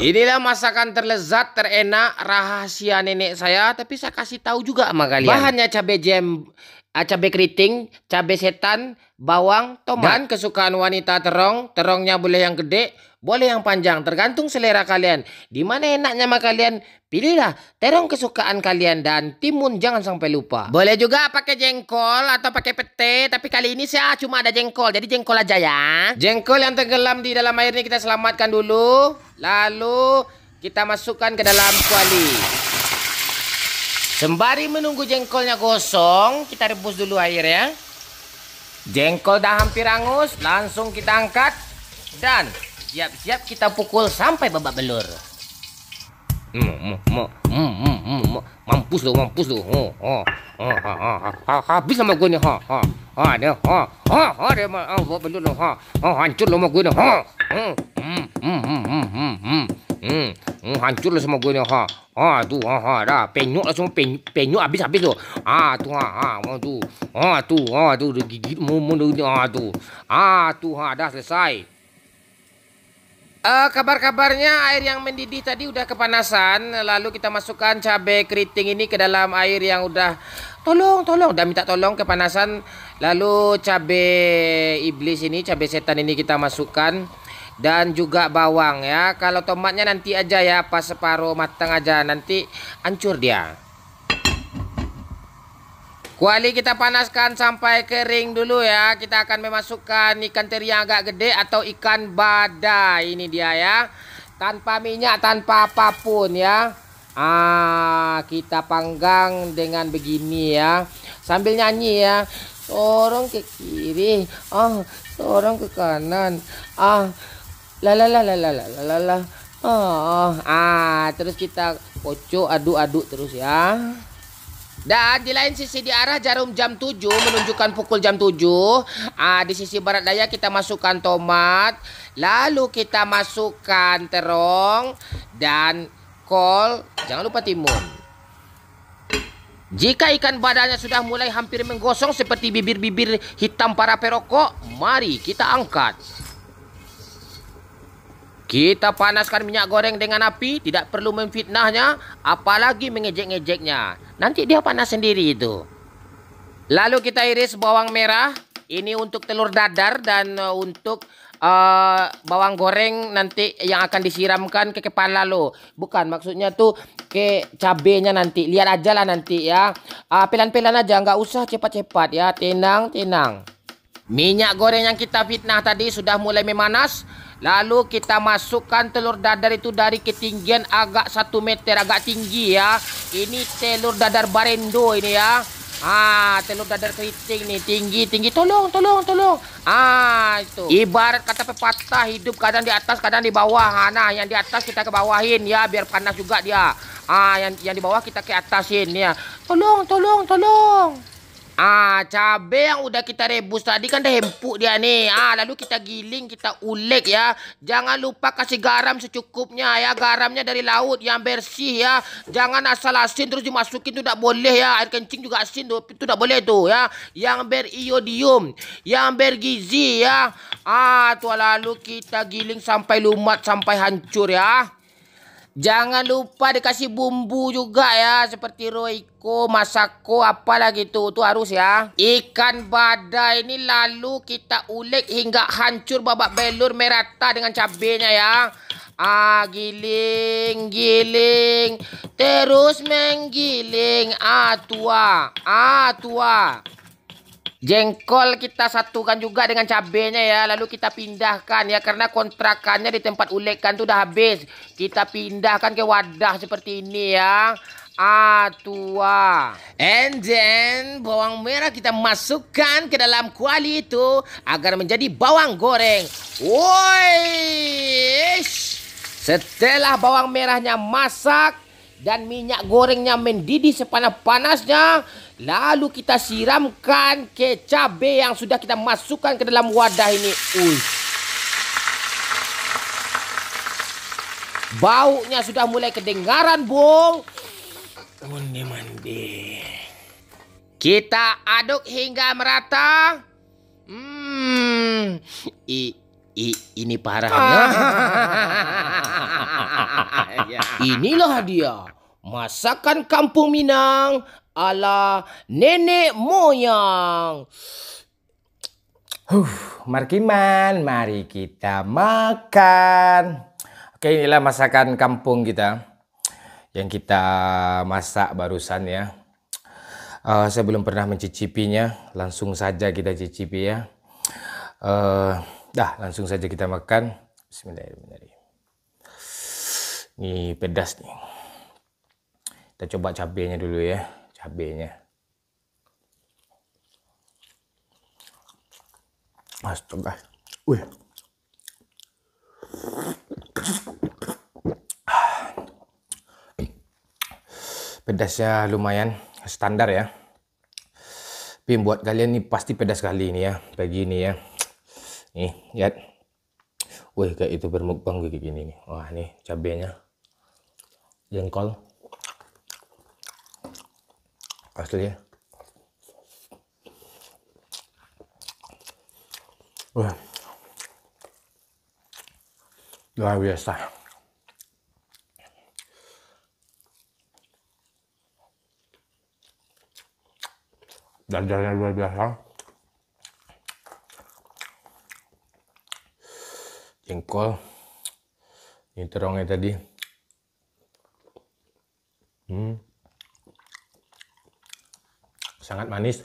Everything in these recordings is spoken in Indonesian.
Inilah masakan terlezat, terenak, rahasia nenek saya. Tapi saya kasih tahu juga sama kalian. Bahannya cabai keriting, cabai setan, bawang, tomat. Dan kesukaan wanita terong. Terongnya boleh yang gede, boleh yang panjang. Tergantung selera kalian. Dimana enaknya sama kalian, pilihlah terong kesukaan kalian. Dan timun jangan sampai lupa. Boleh juga pakai jengkol atau pakai pete. Tapi kali ini saya cuma ada jengkol. Jadi jengkol aja ya. Jengkol yang tenggelam di dalam air ini kita selamatkan dulu. Lalu kita masukkan ke dalam kuali. Sembari menunggu jengkolnya gosong, kita rebus dulu air ya. Jengkol dah hampir hangus, langsung kita angkat. Dan siap-siap kita pukul sampai babak belur. Mampus lu. Habis sama gue nih. Dia babak belur lu. Hancur lu sama gue nih. Hancur lu sama gue nih. Tuh, dah penyok lah semua, penyok habis lu. Tuh, gigit tuh, dah selesai. Kabar-kabarnya air yang mendidih tadi udah kepanasan. Lalu kita masukkan cabai keriting ini ke dalam air yang udah udah minta tolong kepanasan. Lalu cabai iblis ini, cabai setan ini kita masukkan. Dan juga bawang ya. Kalau tomatnya nanti aja ya, pas separuh matang aja, nanti hancur dia. Kuali kita panaskan sampai kering dulu ya. Kita akan memasukkan ikan teri yang agak gede atau ikan badai. Ini dia ya. Tanpa minyak, tanpa apapun ya. Kita panggang dengan begini ya. Sambil nyanyi ya. Sorong ke kiri, sorong ke kanan. Terus kita kocok, aduk-aduk terus ya. Dan di lain sisi di arah jarum jam 7 menunjukkan pukul jam 7. Di sisi barat daya kita masukkan tomat. Lalu kita masukkan terong dan kol. Jangan lupa timun. Jika ikan badannya sudah mulai hampir menggosong seperti bibir-bibir hitam para perokok, mari kita angkat. Kita panaskan minyak goreng dengan api, tidak perlu memfitnahnya, apalagi mengejek-ngejeknya. Nanti dia panas sendiri itu. Lalu kita iris bawang merah, ini untuk telur dadar dan untuk bawang goreng nanti yang akan disiramkan ke kepala lo. Bukan, maksudnya tuh ke cabenya nanti. Lihat aja lah nanti ya. Pelan-pelan aja, nggak usah cepat-cepat ya. Tenang. Minyak goreng yang kita fitnah tadi sudah mulai memanas. Lalu kita masukkan telur dadar itu dari ketinggian agak 1 meter, agak tinggi ya. Ini telur dadar barendo ini ya. Telur dadar keriting nih, tinggi. Tolong. Itu. Ibarat kata pepatah, hidup kadang di atas, kadang di bawah. Nah, yang di atas kita ke bawahin ya, biar panas juga dia. Yang di bawah kita ke atasin ya. Tolong. Cabai yang udah kita rebus tadi kan udah empuk dia nih. Lalu kita giling, kita ulek ya. Jangan lupa kasih garam secukupnya ya. Garamnya dari laut yang bersih ya. Jangan asal asin terus dimasukin, itu tidak boleh ya. Air kencing juga asin tuh, itu tidak boleh tuh ya. Yang beriodium, yang bergizi ya. Tuh lalu kita giling sampai lumat, sampai hancur ya. Jangan lupa dikasih bumbu juga ya, seperti Royco, Masako, apalah gitu. Itu harus ya. Ikan badai ini lalu kita ulek hingga hancur babak belur merata dengan cabenya ya. Giling. Terus menggiling. Tua. Jengkol kita satukan juga dengan cabenya ya. Lalu kita pindahkan ya. Karena kontrakannya di tempat ulekan tuh udah habis. Kita pindahkan ke wadah seperti ini ya. Tua. And then bawang merah kita masukkan ke dalam kuali itu agar menjadi bawang goreng. Woi. Setelah bawang merahnya masak dan minyak gorengnya mendidih sepanas-panasnya, lalu kita siramkan ke cabai yang sudah kita masukkan ke dalam wadah ini. Baunya sudah mulai kedengaran, Bung. Mandi. Kita aduk hingga merata. Ini parahnya. Inilah dia, masakan kampung Minang ala nenek moyang. Markiman, mari kita makan. Oke, inilah masakan kampung kita yang kita masak barusan ya. Saya belum pernah mencicipinya, langsung saja kita cicipi ya. Langsung saja kita makan. Bismillahirrahmanirrahim. Ini pedas nih. Kita coba cabenya dulu ya, cabenya. Astaga. Wih. Pedasnya lumayan standar ya. Tapi buat kalian nih pasti pedas sekali ini ya, pagi ini ya. Nih, lihat. Wih, kayak itu bermukbang kayak gini nih. Wah, nih cabenya. Jengkol. Asli ya. Wah. Luar biasa. Dadarnya luar biasa. Jengkol. Ini terongnya tadi. Sangat manis.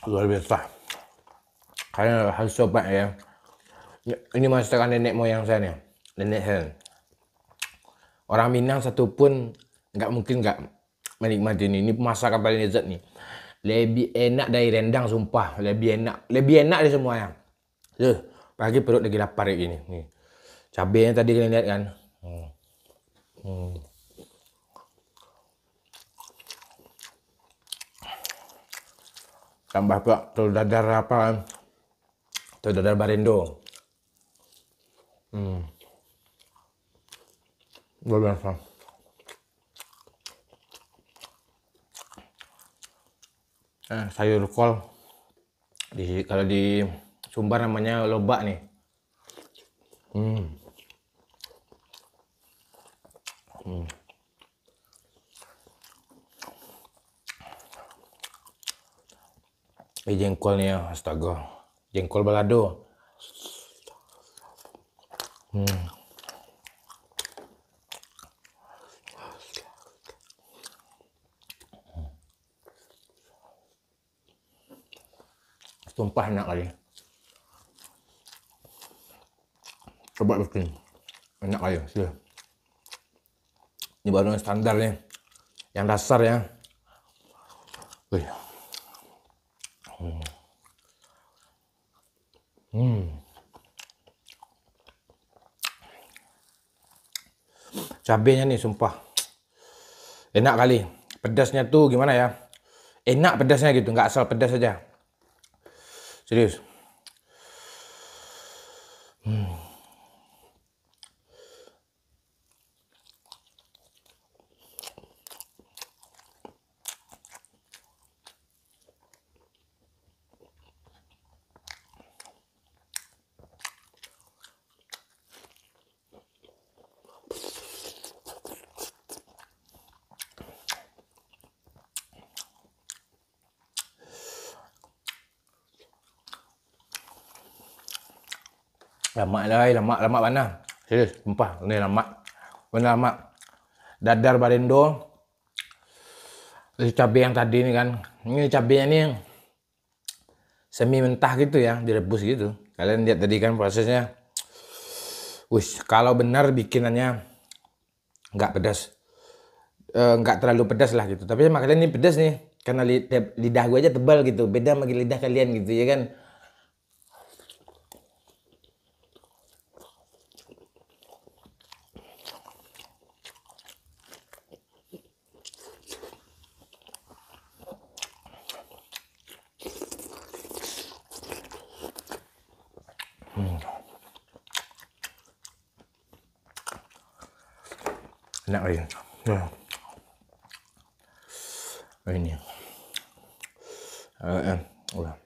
Luar biasa. Kalian harus coba ya. Ini masakan nenek moyang saya nih. Nenek saya. Orang Minang satupun nggak mungkin nggak menikmati ini. Ini masakan paling lezat nih. Lebih enak dari rendang sumpah. Lebih enak dari semuanya. Pagi perut lagi lapar kayak gini. Nih. Cabenya tadi kalian lihat kan. Tambah pula telur dadar apa? Telur dadar Barendo. Luar biasa. Sayur kol. Kalau di Sumbar namanya lobak nih. Jengkol nih ya, astaga. Jengkol balado. Sumpah enak kali. Coba bikin. Enak kali, sudah. Ini baru yang standar nih. Yang dasar ya. Wih. Cabenya nih sumpah enak kali. Pedasnya tuh gimana ya, enak pedasnya gitu, nggak asal pedas aja, serius. Lama lah, lama mana? Serius, sumpah, ini lama. Benar lama. Dadar Barendo. Cabai yang tadi ini kan. Ini cabainya nih semi mentah gitu ya, direbus gitu. Kalian lihat tadi kan prosesnya. Wih, kalau benar bikinannya nggak pedas. Nggak terlalu pedas lah gitu. Tapi sama kalian ini pedas nih. Karena lidah gue aja tebal gitu. Beda sama lidah kalian gitu ya kan. Enak lagi. Ini. Udah.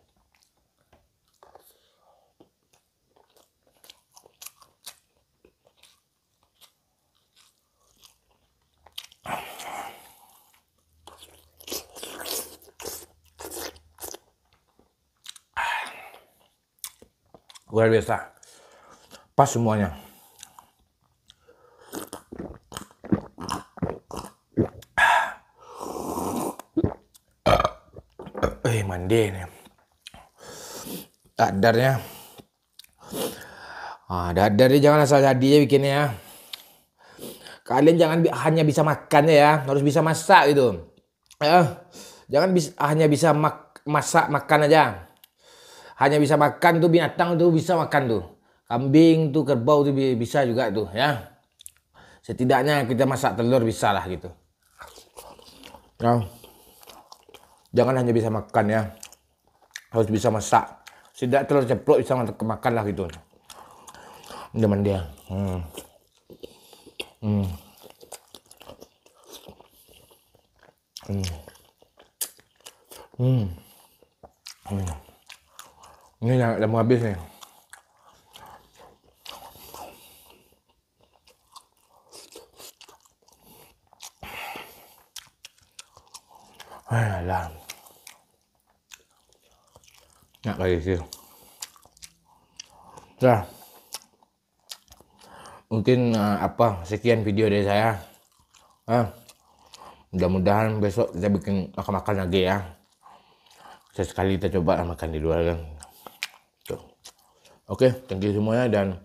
Luar biasa. Pas semuanya. Mandi nih. Dadarnya. Dadarnya jangan asal jadi ya bikinnya ya. Kalian jangan hanya bisa makannya ya, harus bisa masak gitu. Jangan hanya bisa masak makan aja. Hanya bisa makan tuh binatang tuh bisa makan tuh. Kambing tuh, kerbau tuh bisa juga tuh ya. Setidaknya kita masak telur bisa lah gitu. Ya. Jangan hanya bisa makan ya. Harus bisa masak. Setidaknya telur ceplok bisa makan lah gitu. Udah mandi ya. Ini yang udah mau habis nih. Alah. Enak lagi sih. Nah, mungkin sekian video dari saya. Mudah-mudahan besok kita bikin makan-makan lagi ya. Sesekali kita coba makan di luar kan. Tuh. Oke, thank you semuanya dan